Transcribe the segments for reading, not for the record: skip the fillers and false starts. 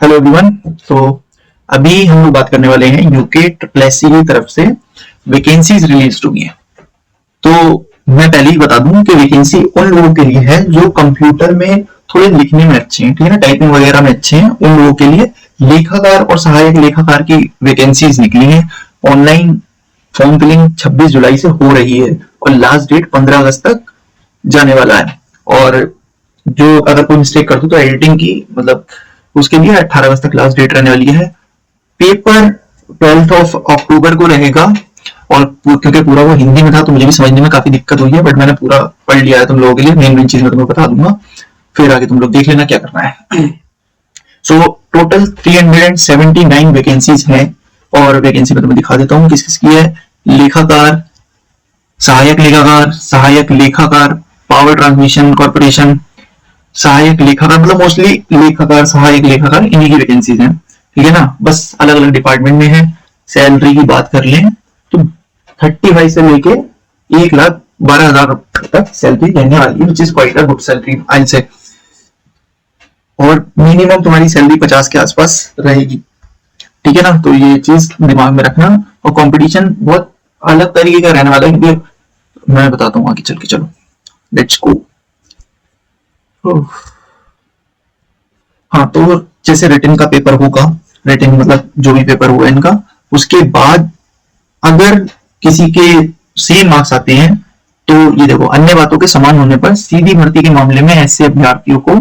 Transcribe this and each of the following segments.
Hello everyone. तो अभी हम लोग बात करने वाले हैं यूके ट्रिपल एससी की तरफ से वैकेंसीज रिलीज हुई हैं। तो मैं पहले ही बता दूं कि वैकेंसी उन लोगों के लिए है जो कंप्यूटर में थोड़े लिखने में अच्छे हैं, ठीक है ना, टाइपिंग वगैरह में अच्छे हैं। उन लोगों के लिए लेखाकार और सहायक लेखाकार की वैकेंसीज निकली हैं। ऑनलाइन फॉर्म फिलिंग 26 जुलाई से हो रही है और लास्ट डेट 15 अगस्त तक जाने वाला है। और जो अगर कोई मिस्टेक कर दो तो एडिटिंग की मतलब उसके लिए 18 अगस्त तक लास्ट डेट रहने वाली है। पेपर 12 अक्टूबर को रहेगा और क्योंकि पूरा वो हिंदी में था तो मुझे भी समझने में काफी दिक्कत हुई है, बट मैंने पूरा पढ़ लिया है तुम लोगों के लिए। मेन मेन चीज मैं तुम्हें बता दूंगा, फिर आगे तुम लोग देख लेना क्या करना है। सो टोटल 379 वैकेंसीज हैं और वैकेंसी मैं तुम्हें दिखा देता हूँ किस किस की है। लेखाकार, सहायक लेखाकार, पावर ट्रांसमिशन कॉर्पोरेशन, सहायक लेखाकार, मतलब मोस्टली लेखाकार सहायक लेखाकार इन्हीं की वैकेंसीज हैं, ठीक है ना। बस अलग अलग डिपार्टमेंट में है। सैलरी की बात कर लें तो 35 से लेके 1,12,000 तक सैलरी रहने वाली है, which is quite a good salary I say. और मिनिमम तुम्हारी सैलरी 50 के आसपास रहेगी, ठीक है ना। तो ये चीज दिमाग में रखना। और कंपटीशन बहुत अलग तरीके का रहने वाला है, क्योंकि मैं बताता हूँ आगे चल के। चलो लेट्स गो। हाँ, तो जैसे रिटन का पेपर होगा, रिटन मतलब जो भी पेपर हुआ इनका, उसके बाद अगर किसी के सेम मार्क्स आते हैं तो ये देखो, अन्य बातों के समान होने पर सीधी भर्ती के मामले में ऐसे अभ्यर्थियों को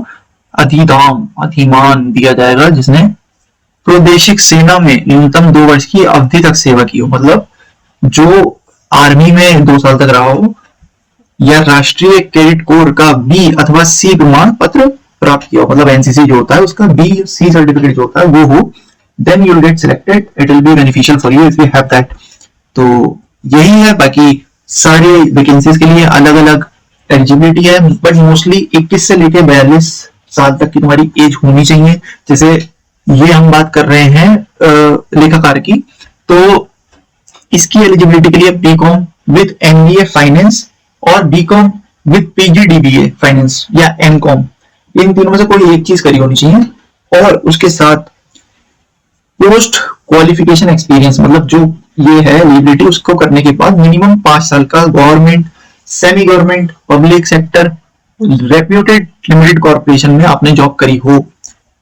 अधिमान दिया जाएगा जिसने प्रादेशिक सेना में न्यूनतम 2 वर्ष की अवधि तक सेवा की हो। मतलब जो आर्मी में 2 साल तक रहा हो या राष्ट्रीय कैडेट कोर का बी अथवा सी प्रमाण पत्र प्राप्त किया हो, मतलब एनसीसी जो होता है उसका बी सी सर्टिफिकेट जो होता है वो हो, then you will get selected, it will be beneficial for you if you have that. तो यही है। बाकी सारे वैकेंसीज के लिए अलग अलग एलिजिबिलिटी है, बट मोस्टली 21 से लेकर 42 साल तक की तुम्हारी एज होनी चाहिए। जैसे ये हम बात कर रहे हैं लेखाकार की, तो इसकी एलिजिबिलिटी के लिए बीकॉम विद एमबीए फाइनेंस और बीकॉम विद पीजीडीबीए फाइनेंस या एमकॉम, इन तीनों में से कोई एक चीज करी होनी चाहिए। और उसके साथ पोस्ट क्वालिफिकेशन एक्सपीरियंस, मतलब जो ये है एलिजिबिलिटी, उसको करने के बाद मिनिमम 5 साल का government, semi government, public sector, reputed limited corporation में आपने जॉब करी हो।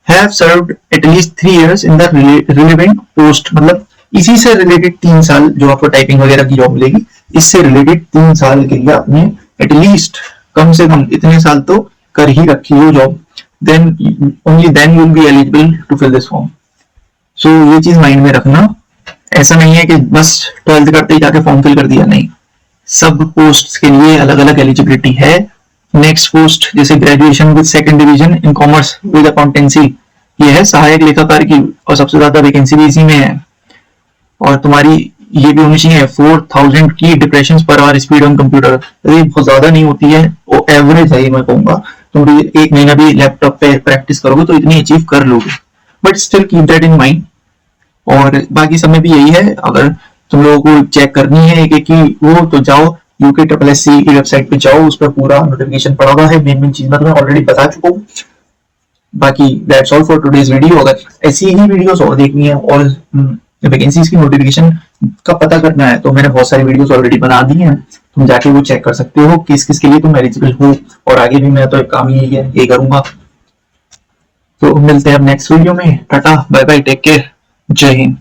Have served at least 3 years in the relevant post, मतलब इसी से रिलेटेड 3 साल जो आपको टाइपिंग वगैरह की जॉब मिलेगी, इससे रिलेटेड 3 साल के लिए आपने एटलीस्ट कम से कम इतने साल तो कर ही रखी हो job, then only then you will be eligible to fill this form. So ये चीज माइंड में रखना। ऐसा नहीं है कि बस 12th करते ही जाके फॉर्म फिल कर दिया, नहीं, सब पोस्ट के लिए अलग अलग एलिजिबिलिटी है। नेक्स्ट पोस्ट जैसे graduation with 2nd division in commerce with accountancy, ये है सहायक लेखाकार की, और सबसे ज्यादा वैकेंसी भी इसी में है। और तुम्हारी ये भी होनी चाहिए 4000 की depression per hour speed on computer. ये बहुत ज्यादा नहीं होती है, वो एवरेज है, मैं कहूंगा। तुम 1 महीना भी लैपटॉप पे प्रैक्टिस करोगे तो इतनी अचीव कर लोगे, but still keep that in mind. और बाकी सब में भी यही है। अगर तुम लोगों को चेक करनी है एक एक की वो, तो जाओ यूके ट्रिपल एससी की वेबसाइट पे जाओ, उस पर पूरा नोटिफिकेशन पड़ा हुआ है। मेन मेन चीज मैं तुम्हें ऑलरेडी बता चुका हूँ। बाकी that's all for today's video. अगर ऐसी ही वीडियोस और देखनी है और वैकेंसीज की नोटिफिकेशन का पता करना है तो मैंने बहुत सारी वीडियोस ऑलरेडी बना दी हैं, तुम जाके वो चेक कर सकते हो किस किस के लिए तुम एलिजिबल हो। और आगे भी मैं तो एक काम ही यही है, ये करूंगा। तो मिलते हैं अब नेक्स्ट वीडियो में। Tata bye bye, take care, जय हिंद।